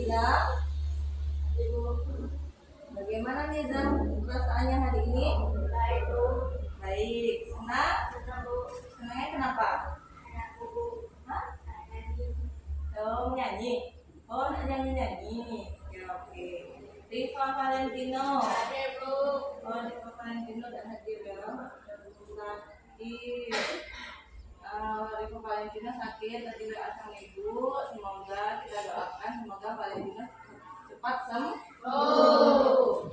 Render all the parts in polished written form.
Nizam? Bagaimana Nizam perasaannya hari ini? Baik, Bu. Baik. Senang? Senang, Bu. Senangnya kenapa? Enak, Bu. Hah? Nyanyi. Oh, nyanyi. Oh, nyanyi. Ya, oke. Riva Valentino. Hadir, Bu. Oh, Riva Valentino dan hadir ya. Sakit. Riva Valentino sakit tadi asam ibu. Semoga kita doakan semoga Valentino cepat sembuh.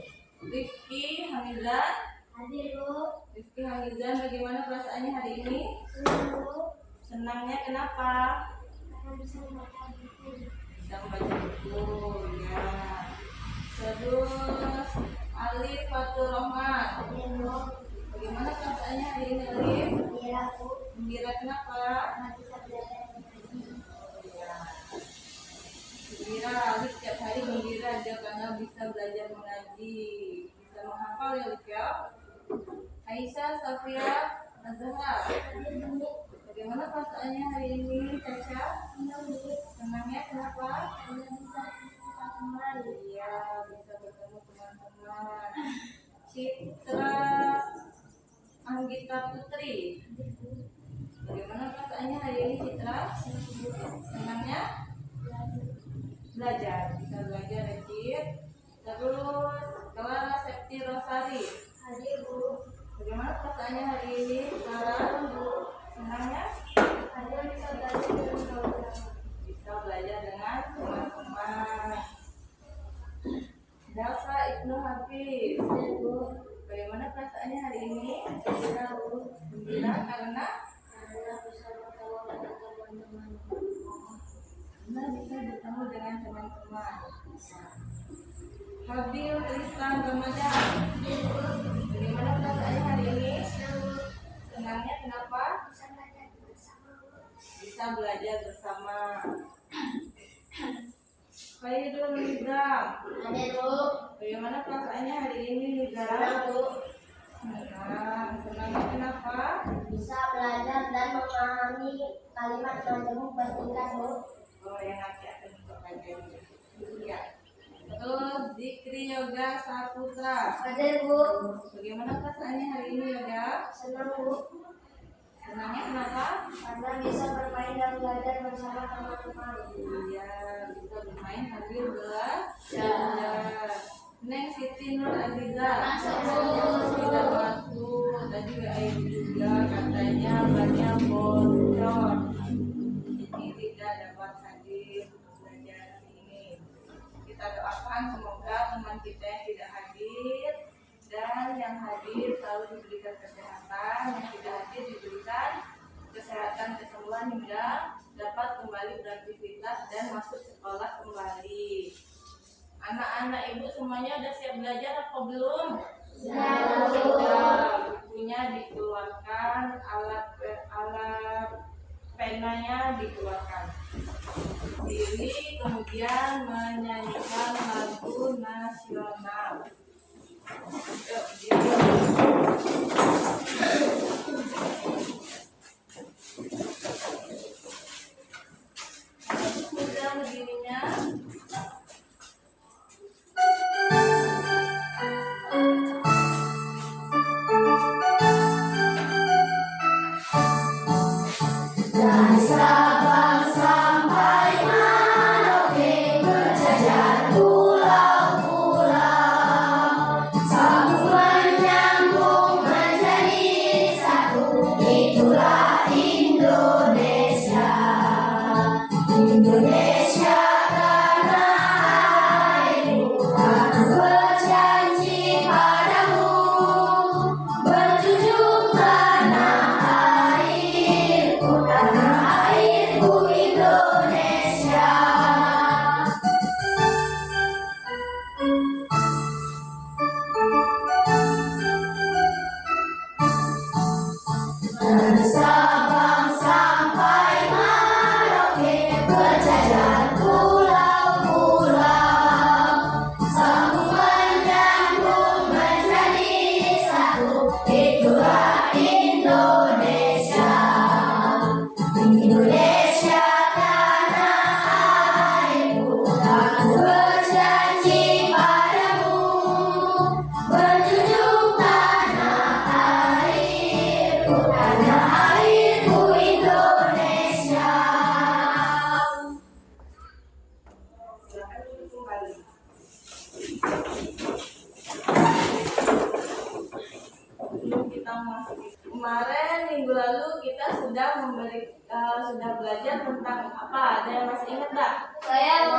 Rizky Hamizan. Hadir, Bu. Rizky Hamizan, bagaimana perasaannya hari ini? Senang, Bu. Senangnya kenapa? Karena bisa membaca buku. Bisa membaca buku, ya. Terus Alif Fatur Rahman. Hadir, Bu. Bagaimana perasaannya hari ini Alif? Gembira, Bu. Gembira kenapa? Karena bisa belajar mengaji. Ya. Gembira, Alif setiap hari gembira aja karena bisa belajar mengaji, bisa menghafal ya Alif ya. Aisyah Safia Azhar. Hadir, Bu. Bagaimana perasaannya hari ini Caca? Senang, Bu. Senangnya kenapa? Karena bisa berjumpa kembali. Iya, bisa bertemu teman-teman. Citra Anggita Putri. Hadir, Bu. Bagaimana perasaannya hari ini Citra? Senang, Bu. Senangnya belajar, bisa belajar ya Cit. Terus Clara Septi Rosari. Hadir, Bu. Bagaimana perasaannya hari ini Clara? Senangnya Hadir bisa belajar dengan kawan-kawan. bisa belajar dengan teman-teman. Delsa Ibnu Hafiz. Hadir, Bu. Bagaimana perasaannya hari ini? Gembira, Bu. Gembira karena Bisa bertemu dengan teman-teman. bisa bertemu dengan teman-teman. Habil Tristan Ramadan. Bagaimana perasaannya hari ini? Senangnya kenapa? Bisa belajar bersama. Khairul Nizam. Hadir, Bu. Bagaimana perasaannya hari ini Nizam? Senang, Bu. Senang. Senangnya kenapa? Bisa belajar dan memahami kalimat yang bertingkat, Bu. Oh, yang nanti akan kita pelajari. Ya. Terus Zikri Yoga Saputra. Hadir, Bu. Bagaimana perasaannya hari ini Yoga? Senang, Bu. Senangnya kenapa? Karena bisa bermain dan belajar bersama teman-teman. Iya, bisa bermain sambil belajar. Neng Siti Nur Aziza. Masuk, Bu. Sudah masuk. Tadi WA juga katanya banyak bocor. Ini tidak dapat hadir belajar ini. Kita doakan semoga teman kita yang tidak hadir dan yang hadir selalu diberikan kesehatan, yang tidak hadir diberikan kesehatan kesembuhan hingga dapat kembali beraktivitas dan masuk sekolah kembali. Anak-anak ibu semuanya udah siap belajar apa belum? Sudah. Bukunya dikeluarkan, alat penanya dikeluarkan. Diri kemudian menyanyikan lagu nasional. Yuk, diri. Sudah berdirinya. Sambung menyambung menjadi satu. sudah belajar tentang apa? Ada yang masih ingat tak? Saya Bu.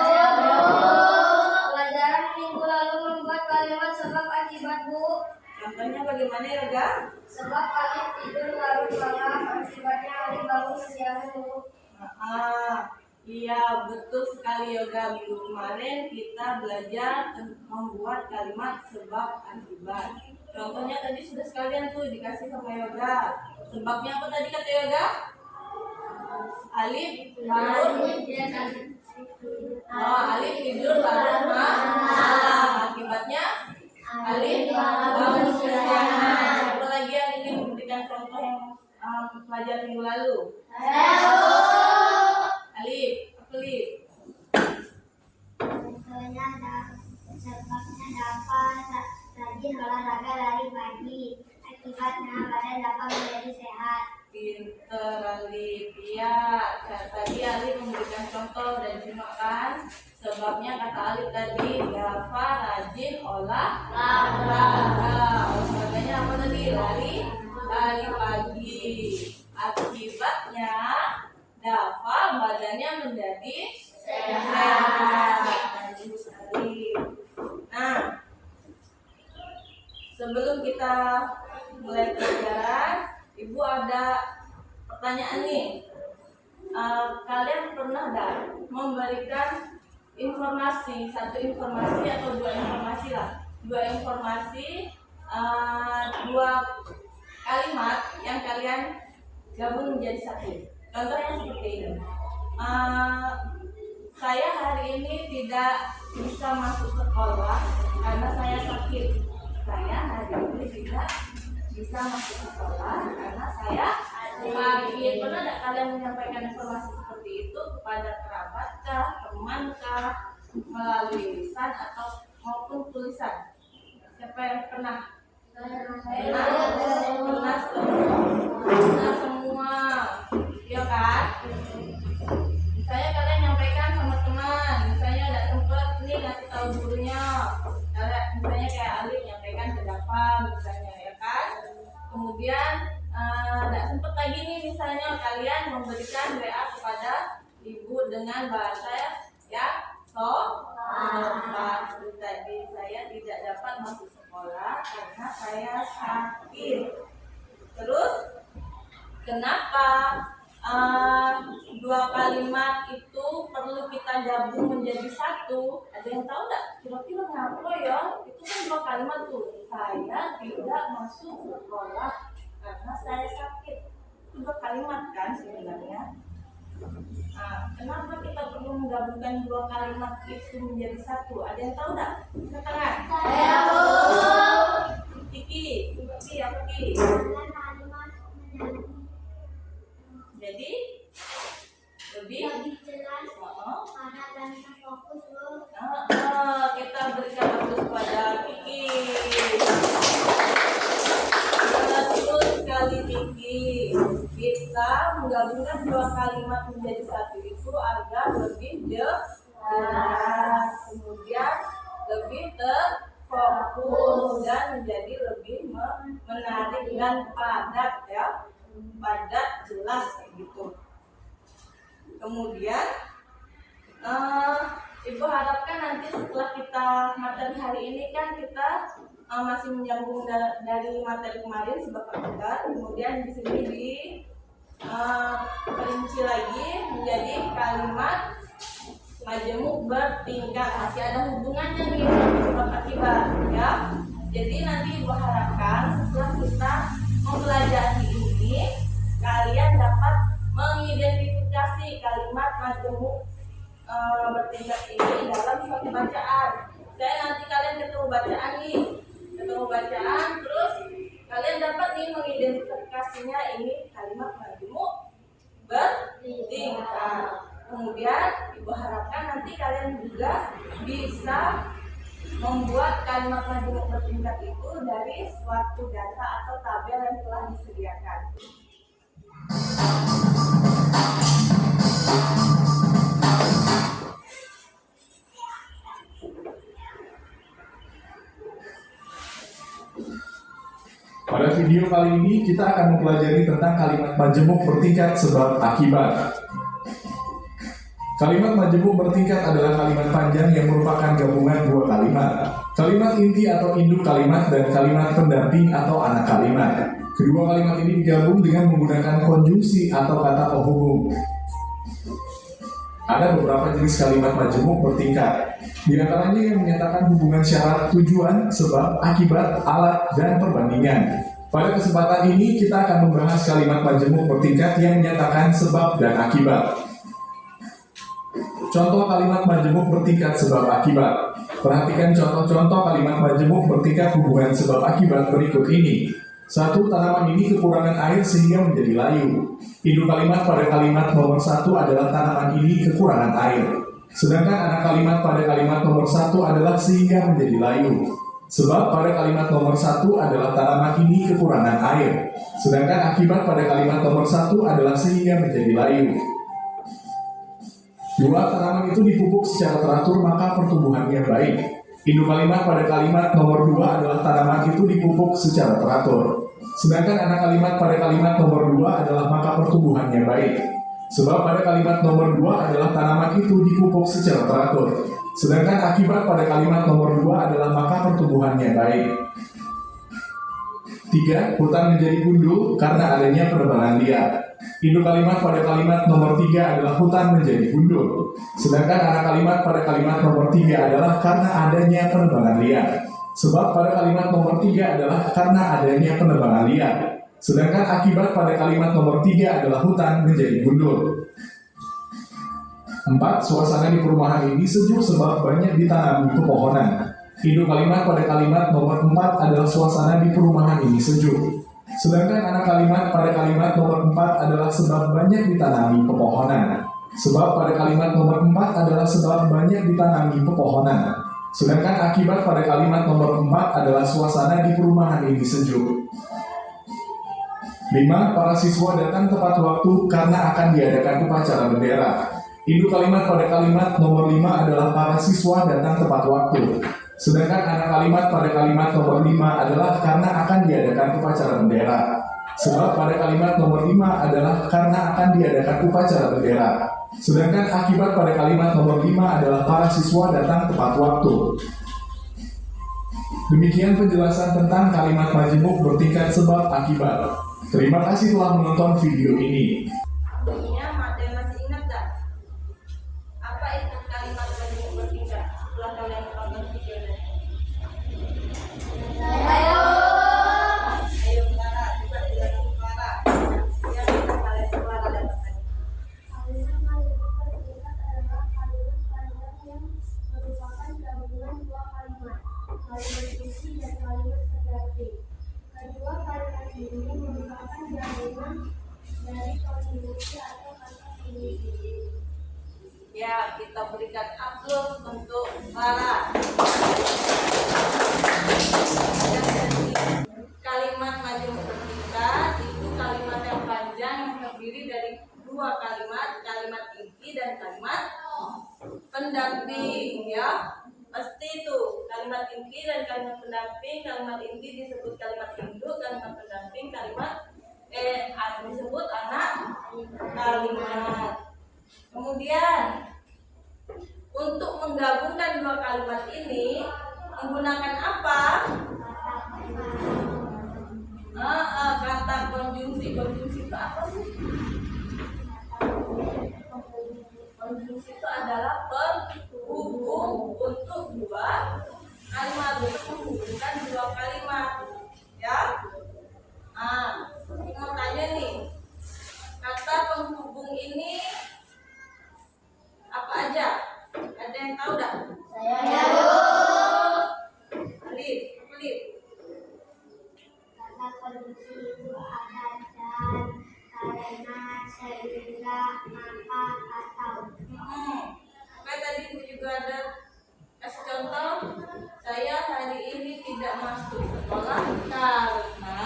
Pelajaran minggu lalu membuat kalimat sebab akibat Bu. Contohnya bagaimana Yoga? Sebab kalian tidur larut malam, akibatnya hari bangun siang Bu. Iya betul sekali Yoga. Minggu kemarin kita belajar membuat kalimat sebab akibat. Contohnya tadi sudah sekalian tuh dikasih sama Yoga. Sebabnya apa tadi kata Yoga? Alif larut. Alif tidur larut malam. Akibatnya Alif bangun kesiangan. Apa lagi yang ingin memberikan contoh yang pelajaran minggu lalu? Alif, apa Alif? Sebabnya dapat rajin olahraga lari pagi. Akibatnya badan dapat menjadi sehat. Pinter Alif. Iya, tadi Alif memberikan contoh dan simakkan. Sebabnya kata Alif tadi Dafa rajin olahraga. Olahraganya apa tadi? Lari pagi. Akibatnya Dafa badannya menjadi sehat. Nah, sebelum kita mulai pelajaran, Ibu ada pertanyaan nih. Kalian pernah nggak memberikan satu informasi atau dua informasi lah, dua kalimat yang kalian gabung menjadi satu. Contohnya seperti ini. Saya hari ini tidak bisa masuk sekolah karena saya sakit. Saya hari ini tidak bisa masuk sekolah karena saya sakit. Pernah tidak kalian menyampaikan informasi seperti itu kepada kerabat kah, teman kah, melalui lisan atau maupun tulisan? Siapa yang pernah? Pernah semua, ya kan? Misalnya kalian nyampaikan sama teman, misalnya ada tempat nih ngasih tahu gurunya, misalnya kayak Alif nyampaikan ke Dafa, misalnya ya kan. Kemudian tidak sempat lagi nih misalnya kalian memberikan WA kepada ibu dengan bahasa ya seperti tadi, saya tidak dapat masuk sekolah karena saya sakit. Terus kenapa dua kalimat itu perlu kita gabung menjadi satu? Ada yang tahu nggak? Kira-kira kenapa ya? Itu kan dua kalimat tuh. Saya tidak masuk sekolah karena saya sakit. Itu dua kalimat kan sebenarnya. Nah, kenapa kita perlu menggabungkan dua kalimat itu menjadi satu? Ada yang tahu nggak? Katakan. Saya Bu. Kiki, apa Kiki? Jadi lebih jelas, padat dan terfokus Bu. Kita berikan fokus pada Kiki. Betul sekali Kiki. Kita menggabungkan dua kalimat menjadi satu itu agar lebih jelas, kemudian lebih terfokus dan menjadi lebih menarik dan padat ya. Padat, jelas kayak gitu. Kemudian Ibu harapkan nanti setelah kita materi hari ini kan kita masih menyambung dari materi kemarin sebab akibat. Kemudian di sini perinci lagi menjadi kalimat majemuk bertingkat, masih ada hubungannya nih sama sebab akibat ya. Jadi nanti Ibu harapkan setelah kita mempelajari ini, kalian dapat mengidentifikasi kalimat majemuk bertingkat ini dalam suatu bacaan. Saya nanti kalian ketemu bacaan terus kalian dapat nih mengidentifikasinya ini kalimat majemuk bertingkat. Kemudian Ibu harapkan nanti kalian juga bisa membuat kalimat majemuk bertingkat itu dari suatu data atau tabel yang telah disediakan. Pada video kali ini kita akan mempelajari tentang kalimat majemuk bertingkat sebab akibat. Kalimat majemuk bertingkat adalah kalimat panjang yang merupakan gabungan dua kalimat. Kalimat inti atau induk kalimat dan kalimat pendamping atau anak kalimat. Kedua kalimat ini digabung dengan menggunakan konjungsi atau kata penghubung. Ada beberapa jenis kalimat majemuk bertingkat. Di antaranya yang menyatakan hubungan syarat, tujuan, sebab, akibat, alat, dan perbandingan. Pada kesempatan ini kita akan membahas kalimat majemuk bertingkat yang menyatakan sebab dan akibat. Contoh kalimat majemuk bertingkat sebab akibat. Perhatikan contoh-contoh kalimat majemuk bertingkat hubungan sebab akibat berikut ini. 1. Tanaman ini kekurangan air sehingga menjadi layu. Induk kalimat pada kalimat nomor 1 adalah tanaman ini kekurangan air. Sedangkan anak kalimat pada kalimat nomor 1 adalah sehingga menjadi layu. Sebab pada kalimat nomor 1 adalah tanaman ini kekurangan air. Sedangkan akibat pada kalimat nomor 1 adalah sehingga menjadi layu. 2. Tanaman itu dipupuk secara teratur maka pertumbuhannya baik. Induk kalimat pada kalimat nomor 2 adalah tanaman itu dipupuk secara teratur. Sedangkan anak kalimat pada kalimat nomor 2 adalah maka pertumbuhannya baik. Sebab pada kalimat nomor 2 adalah tanaman itu dipupuk secara teratur. Sedangkan akibat pada kalimat nomor 2 adalah maka pertumbuhannya baik. 3. Hutan menjadi gundul karena adanya penebangan liar. Induk kalimat pada kalimat nomor 3 adalah hutan menjadi gundul. Sedangkan anak kalimat pada kalimat nomor 3 adalah karena adanya penebangan liar. Sebab pada kalimat nomor 3 adalah karena adanya penebangan liar. Sedangkan akibat pada kalimat nomor 3 adalah hutan menjadi gundul. 4. Suasana di perumahan ini sejuk sebab banyak ditanami pepohonan. Induk kalimat pada kalimat nomor 4 adalah suasana di perumahan ini sejuk. Sedangkan anak kalimat pada kalimat nomor 4 adalah sebab banyak ditanami pepohonan. Sebab pada kalimat nomor 4 adalah sebab banyak ditanami pepohonan. Sedangkan akibat pada kalimat nomor 4 adalah suasana di perumahan ini sejuk. 5. Para siswa datang tepat waktu karena akan diadakan upacara bendera. Induk kalimat pada kalimat nomor 5 adalah para siswa datang tepat waktu. Sedangkan anak kalimat pada kalimat nomor 5 adalah karena akan diadakan upacara bendera. Sebab pada kalimat nomor 5 adalah karena akan diadakan upacara bendera. Sedangkan akibat pada kalimat nomor 5 adalah para siswa datang tepat waktu. Demikian penjelasan tentang kalimat majemuk bertingkat sebab akibat. Terima kasih telah menonton video ini. Artinya, ada yang masih ingat gak? Apa itu kalimat majemuk bertingkat? Setelah kalian menonton video ini. Ayo Clara, coba jelasin Clara. Yang kalian Clara dapatkan. Kalimat majemuk bertingkat adalah kalimat panjang yang merupakan gabungan dua kalimat inti dan kalimat pendamping. Kedua kalimat ini merupakan gabungan dari konjungsi atau kata penghubung. Ya, kita berikan aplaus untuk Clara. Kalimat majemuk bertingkat itu kalimat yang panjang yang terdiri dari dua kalimat, kalimat inti dan kalimat pendamping, ya. Pasti itu kalimat inti dan kalimat pendamping. Kalimat inti disebut kalimat induk, kalimat pendamping kalimat disebut anak kalimat. Kemudian untuk menggabungkan dua kalimat ini menggunakan apa? Kata konjungsi. Konjungsi itu apa sih? Konjungsi itu adalah penghubung untuk dua kalimat, untuk menghubungkan dua kalimat, ya. Mau tanya nih, kata penghubung ini apa aja? Ada yang tahu tak? Saya tahu. Alif. Kata konjungsi itu ada dan, karena, sehingga, maka, atau. Oke, tadi Ibu juga ada kasih contoh. Saya hari ini tidak masuk sekolah karena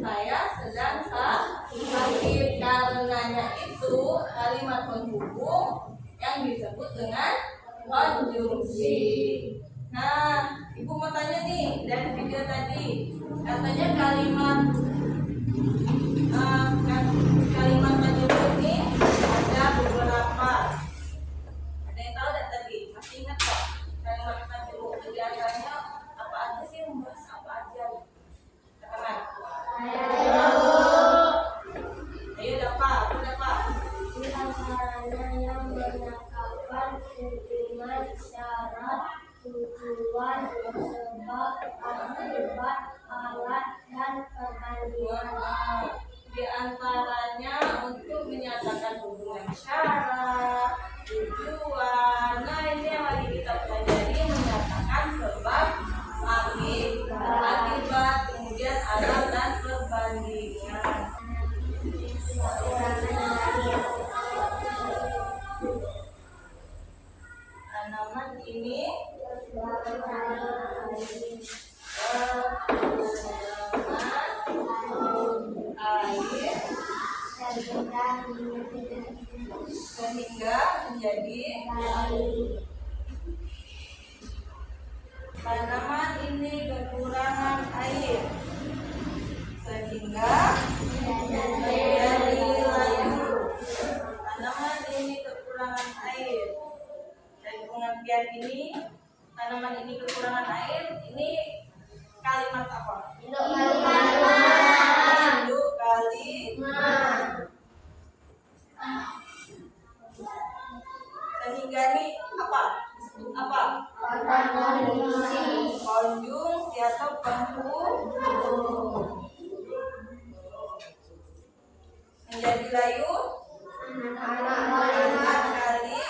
saya sedang sakit. Karenanya itu kalimat penghubung yang disebut dengan konjungsi. Nah, Ibu mau tanya nih dari video tadi, katanya kalimat kalimat majemuk ini ada beberapa. Ada yang tahu tidak tadi? Masih ingat kok? Kalimat majemuk itu diantaranya apa aja sih? Membahas apa aja? Katakan. Ayo dapat, dapat. Di antaranya yang menetapkan hukuman, syarat, tujuan, sebab, akibat, alat, dan perbandingan. Di antaranya untuk menyatakan hubungan syarat, tujuan. Nah, ini yang lagi kita pelajari, menyatakan sebab, akibat, kemudian alat dan perbandingan. Tanaman ini air sehingga menjadi tanaman ini kekurangan air sehingga menjadi layu. Tanaman ini kekurangan air. Dari pengertian ini, tanaman ini kekurangan air, ini kalimat apa? Induk kalimat. Sehingga ini apa? Disebut apa? Konjungsi atau penghubung. Menjadi layu anak kali.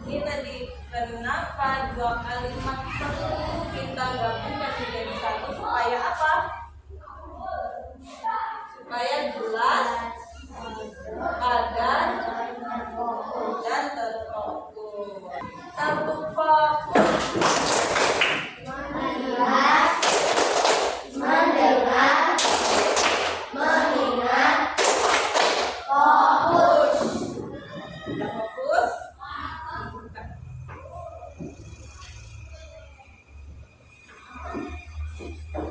Ini tadi kenapa dua kalimat perlu kita gabungkan menjadi satu supaya apa? Supaya jelas, padat, dan terstruktur. Terfokus. Mendengar, mengingat, fokus. Sudah fokus?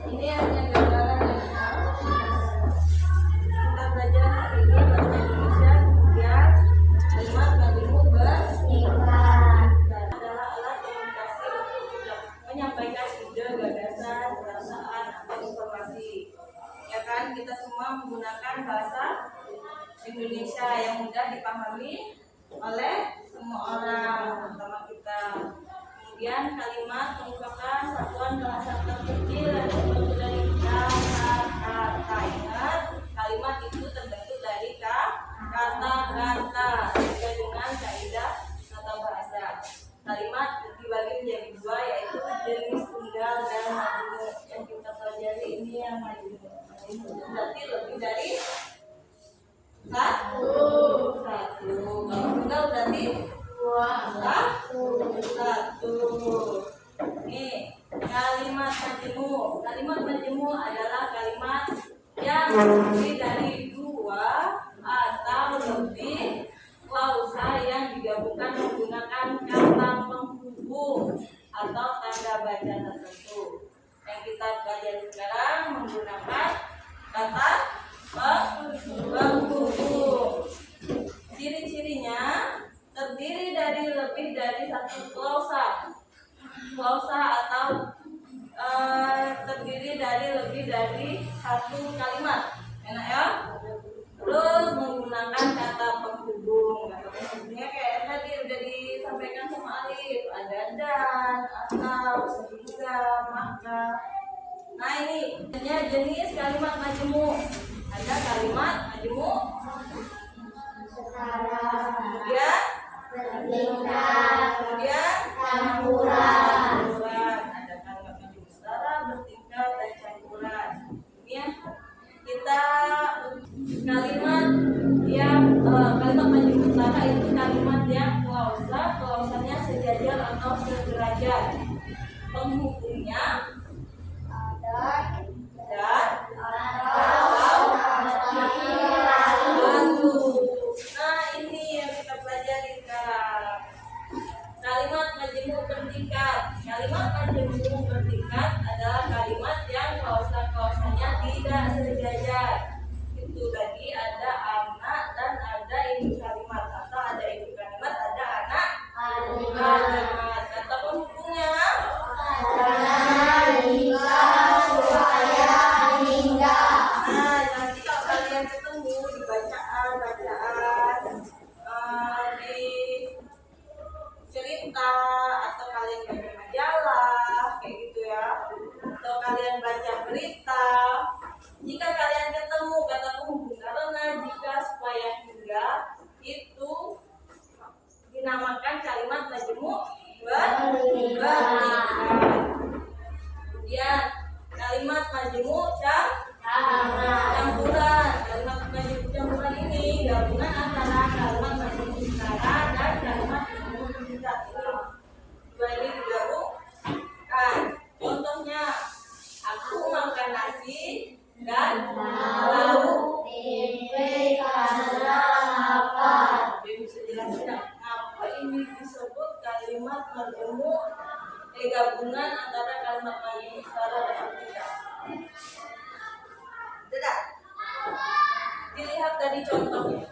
Ini hanya gambaran ya. Kita belajar hari ini bahasa Indonesia, kemudian kalimat majemuk bersingkat. Adalah alat komunikasi untuk menyampaikan ide, gagasan, perasaan, atau informasi. Ya kan, kita semua menggunakan bahasa Indonesia yang mudah dipahami oleh semua orang, terutama kita. Kemudian kalimat merupakan satuan bahasa terkecil yang terbentuk dari kata-kata. Ingat, kalimat itu terbentuk dari kata-kata sesuai dengan kaidah tata bahasa. Kalimat dibagi menjadi dua, yaitu jenis tunggal dan majemuk. Yang kita pelajari ini yang majemuk. Berarti lebih dari satu. Kalau tunggal berarti satu. Nih, kalimat majemuk. Kalimat majemuk adalah kalimat yang terdiri dari dua atau lebih klausa yang digabungkan menggunakan kata penghubung atau tanda baca tertentu. Yang kita pelajari sekarang menggunakan kata penghubung. Ciri-cirinya terdiri dari lebih dari satu klausa. Klausa atau terdiri dari lebih dari satu kalimat. Enak ya? Terus menggunakan kata penghubung. Kata penghubungnya kayak tadi udah disampaikan sama Alif. Ada dan, atau, sehingga, maka. Nah ini jenis kalimat majemuk. Ada kalimat majemuk kemudian kemudian campuran. Ada kalimat majemuk setara, bertingkat, dan campuran. Ini ya, kita kalimat yang kalimat majemuk setara itu kalimat yang klausanya sejajar atau sederajat. Penghubungnya dan atau satu. Nah ini yang kita pelajari majemuk campuran. Kalimat majemuk campuran ini gabungan antara kalimat majemuk sekarang dan kalimat majemuk singkat. Dua ini digabungkan. Contohnya, aku makan nasi dan lauk. Bisa jelasin apa ini disebut kalimat majemuk gabungan antara kalimat majemuk sekarang dan singkat? Tidak. Dilihat dari contohnya.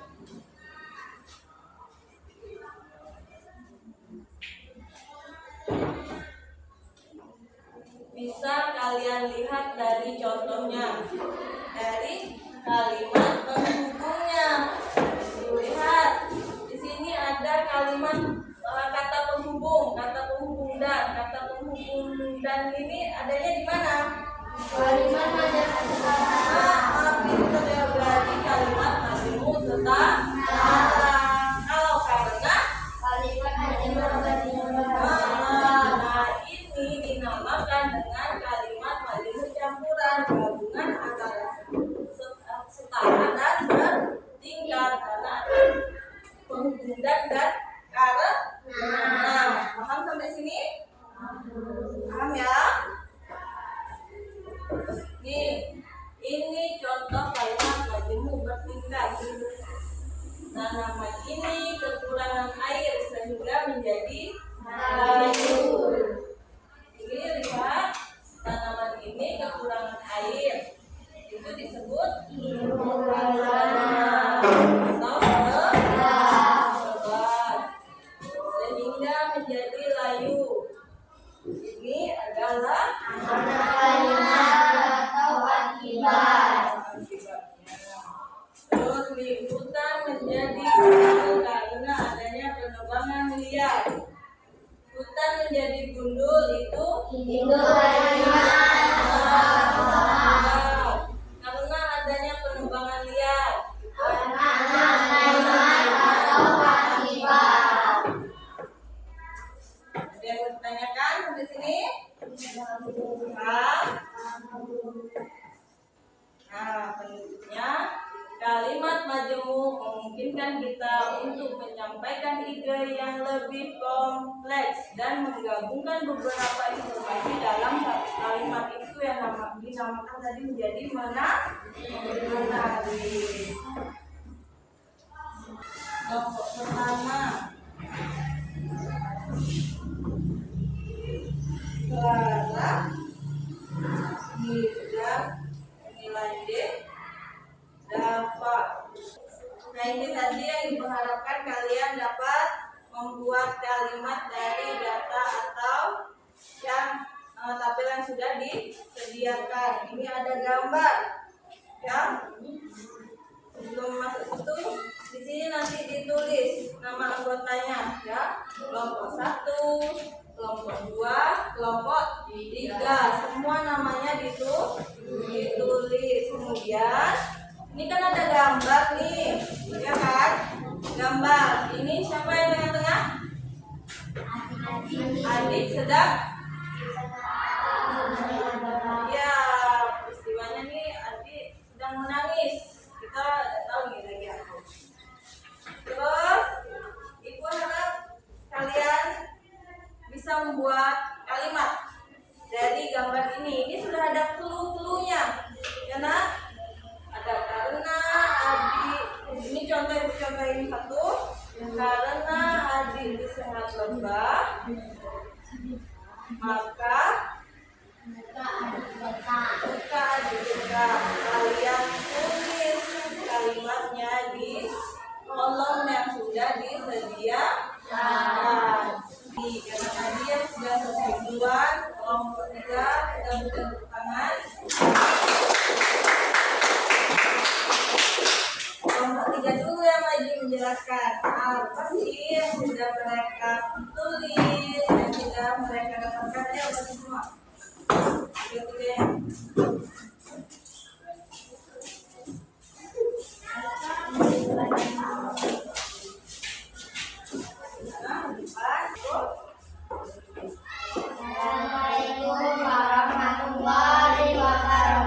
Bisa kalian lihat dari contohnya, dari kalimat penghubungnya. Lihat, di sini ada kalimat kata penghubung dan. Kata penghubung dan ini adanya di mana? Kalimat majemuk. Pintar ya, berarti kalimat majemuk sekarang. Kalau karena Kalimat majemuk. nah ini dinamakan dengan kalimat majemuk campuran, gabungan antara setara dan bertingkat karena ada penghubung dan karena. Paham sampai sini? Paham ya? Nih, ini contoh kalimat majemuk bertingkat. Tanaman ini kekurangan air sehingga menjadi layu. Ini lihat, tanaman ini kekurangan air. Itu disebut kekurangan atau lebat. Sehingga menjadi layu. Ini adalah terus hutan menjadi gundul karena adanya penebangan liar. Hutan menjadi gundul itu karena adanya penebangan liar. Ada yang bertanyakan sampai sini? Nah, penutupnya, kalimat majemuk memungkinkan kita untuk menyampaikan ide yang lebih kompleks dan menggabungkan beberapa informasi dalam satu kalimat. Itu yang dinamakan tadi menjadi menarik. Kelompok pertama, Clara, Mirza, nilai D, Dava. Nah, ini tadi yang diharapkan kalian dapat membuat kalimat dari data atau yang tampilan sudah disediakan. Ini ada gambar, ya. Sebelum masuk situ, di sini nanti ditulis nama anggotanya, ya. Kelompok 1, kelompok 2, kelompok 3. Semua namanya ditulis. Kemudian ini kan ada gambar nih, ya kan? Gambar. Ini siapa yang tengah-tengah? Adik sedang. Ya, peristiwanya nih adik sedang menangis. Kita tidak tahu nih lagi apa. Terus, ibu harap kalian bisa membuat kalimat dari gambar ini. Ini sudah ada clue-cluenya, ya nak? Ada karena adik, ini contoh ini satu. Karena adik sangat lembah, maka kalian tulis kalimatnya di kolom yang sudah disediakan. Karena tadi yang sudah selesai duluan, kelompok 3 kita berikan tepuk tangan. Kelompok 3 dulu yang lagi menjelaskan apa sih yang sudah mereka tulis, yang sudah mereka dapatkan. Ayo bagi semua. Tiga-tiga. Assalamualaikum warahmatullahi wabarakatuh.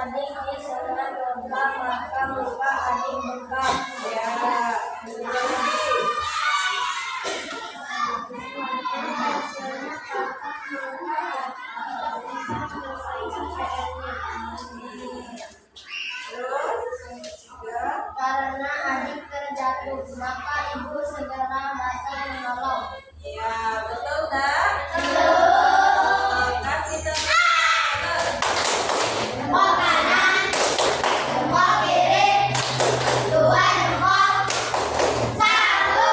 adik di sana logam, maka muka adik bengkak. Ya, lanjut lagi. Hasilnya kakak muka adik tidak bisa menyelesaikan PR-nya. Terus, tiga. Karena adik terjatuh, maka ibu segera datang menolong. Ya, betul nggak? Kasih tepuk tangan. Jempol kanan, jempol kiri, dua jempol, satu.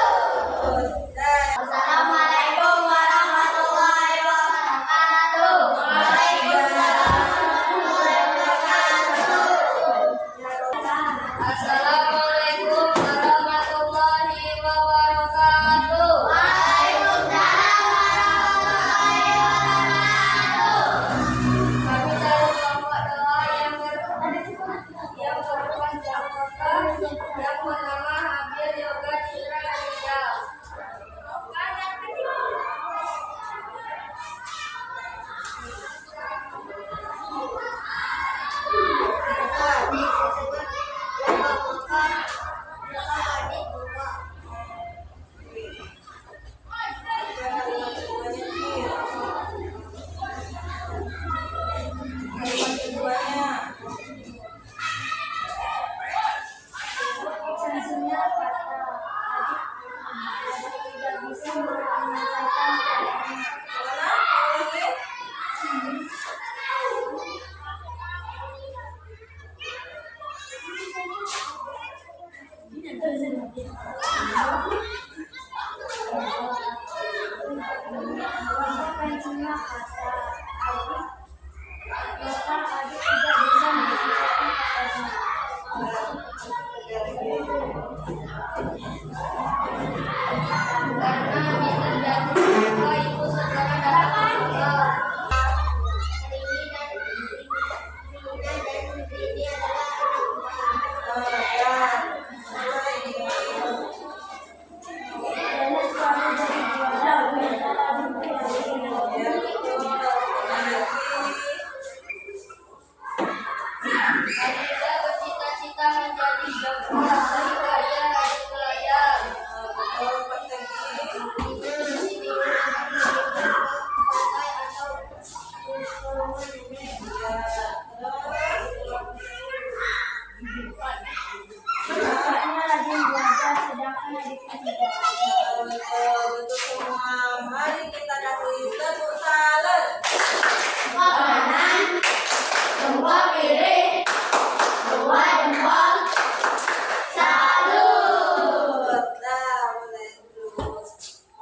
Dan Assalamualaikum warahmatullahi wabarakatuh. Waalaikumsalam warahmatullahi wabarakatuh. Assalamualaikum warahmatullahi wabarakatuh. Waalaikumsalam warahmatullahi wabarakatuh. Kami dalam kelompok doa yang berpanjang kotor yang bernama Habil Yoga Citra Rizal. kalimat keduanya. Sanksinya kata adik tidak bisa menyelesaikan PR-nya. Mana? Mau lagi? Sanksinya kata adik tidak bisa menyelesaikan PR-nya. Karena terjatuh, maka ibu segera datang menolong. Rini dan Rini adalah anak buah. Ya. Satu lagi. Dan suami jadi juara adalah ibu yang Ya, betul. Satu lagi. Adiknya bercita-cita menjadi dokter sehingga ia rajin belajar. Betul, pas lagi. Ibu di sini pantai atau rumah nenek. Ya, Bapaknya rajin belajar sedangkan adiknya tidak. betul semua. Mari kita kasih tepuk salut. Jempol kanan, jempol kiri, dua jempol, salut. Nah, boleh terus.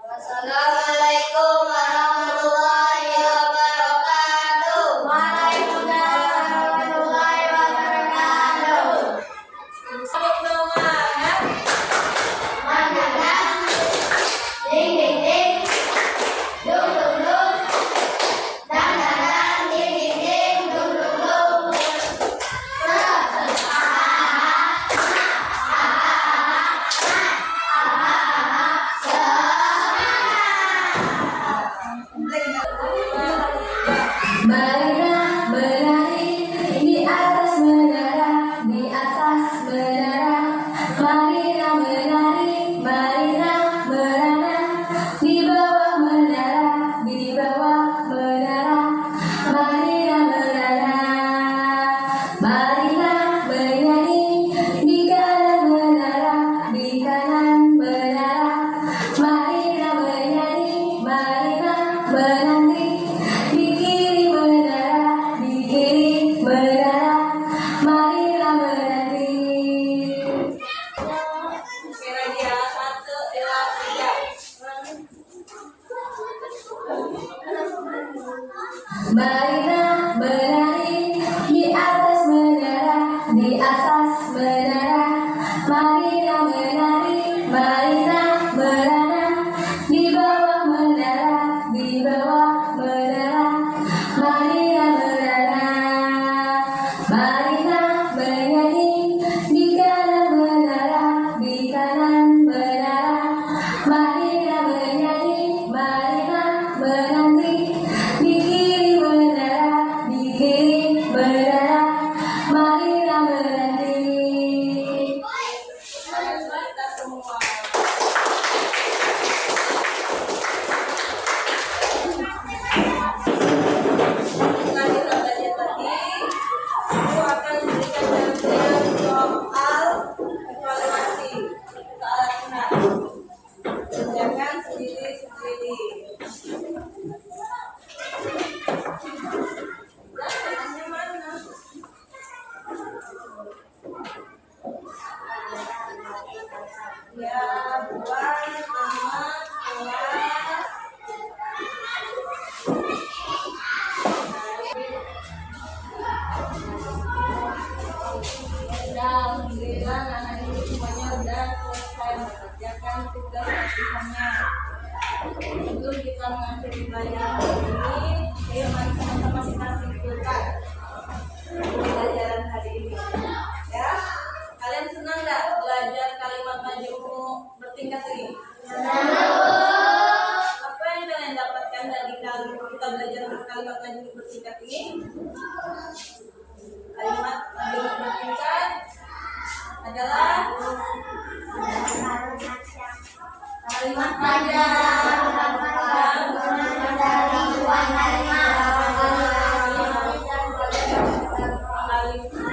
Wassalamualaikum warahmatullahi wabarakatuh. Waalaikumsalam warahmatullahi wabarakatuh. Tepuk semua ya. Mandang, ding ding ding, dung dung dung, dang dang dang, ding ding ding, dung dung dung. Marilah berlari di atas menara, di atas menara. Marilah berlari, marilah merana, di bawah menara, di bawah menara. Marilah merana, marilah bernyanyi di kanan menara, di kanan menara. Marilah bernyanyi, marilah menanti di kiri menara, di kiri menara. Marilah menanti. Oke lagi ya. 1, 2, 3. Marilah berlari di atas menara, di atas menara. Marilah menari, marilah merana, di bawah menara, di bawah menara. Marilah merana, marilah bernyanyi di kanan menara, di kanan menara. Marilah bernyanyi, marilah menanti di kiri menara, di kiri menara. latihannya. Sebelum kita mengakhiri pelajaran hari ini, ayo mari sama-sama kita simpulkan pelajaran hari ini. Ya, kalian senang nggak belajar kalimat majemuk bertingkat ini? Apa yang kalian dapatkan dari kita belajar kalimat majemuk bertingkat ini? Kalimat majemuk bertingkat adalah kalimat panjang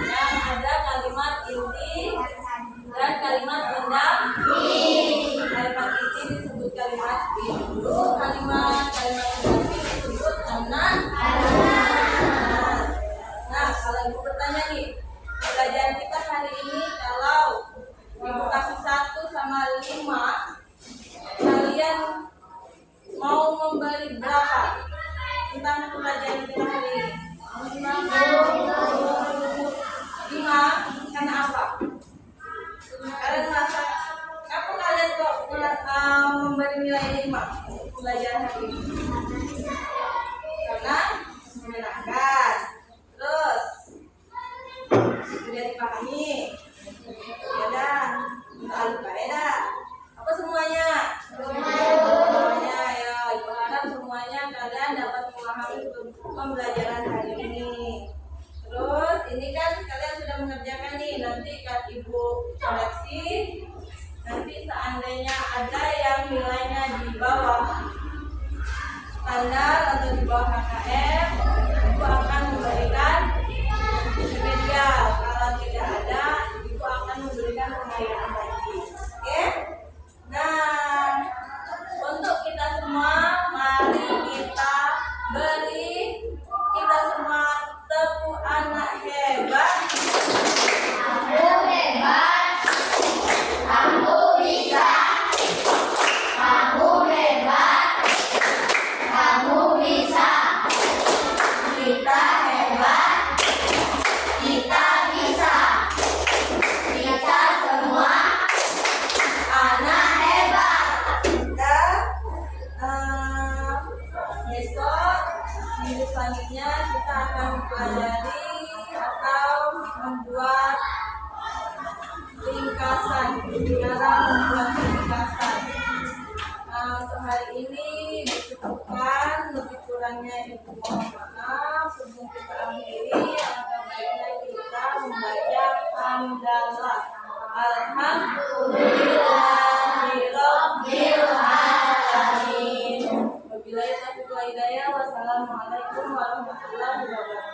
yang ada kalimat inti dan kalimat pendamping. Kalimat inti disebut kalimat pintu, kalimat pendamping disebut anak. Nah, kalau ibu bertanya nih, pelajaran kita hari ini kalau ibu kasih 1 sama 5, kalian mau memberi berapa tentang pelajaran kita hari ini? 5. Karena apa? Kalian merasa apa kalian kok memberi nilai 5 pelajaran hari ini? Karena menyenangkan. Terus sudah dipahami. Ya dah, kita lupa ya dah. Apa semuanya? Semuanya ya. Ibu harap semuanya kalian dapat memahami pembelajaran hari ini. Terus ini kan kalian sudah mengerjakan nih. Nanti kan ibu koreksi. Nanti seandainya ada yang nilainya di bawah standar atau di bawah KKM, ibu akan memberikan remedial. Kalau tidak ada, ibu akan memberikan pengayaan lagi. Oke? Nah, untuk kita semua, mari kita beri kita semua tepuk anak hebat. Kamu hebat, kamu bisa, kamu hebat, kamu bisa, kita hebat, kita bisa, kita semua anak hebat. Kita besok minggu selanjutnya kita akan mempelajari atau membuat ringkasan, cara membuat ringkasan. Untuk hari ini dicukupkan, lebih kurangnya ibu mohon maaf. Sebelum kita akhiri, alangkah baiknya kita membaca hamdalah. Alhamdulillahirabbil alamin. Wabillahi taufiq wal hidayah. Wassalamualaikum warahmatullahi wabarakatuh.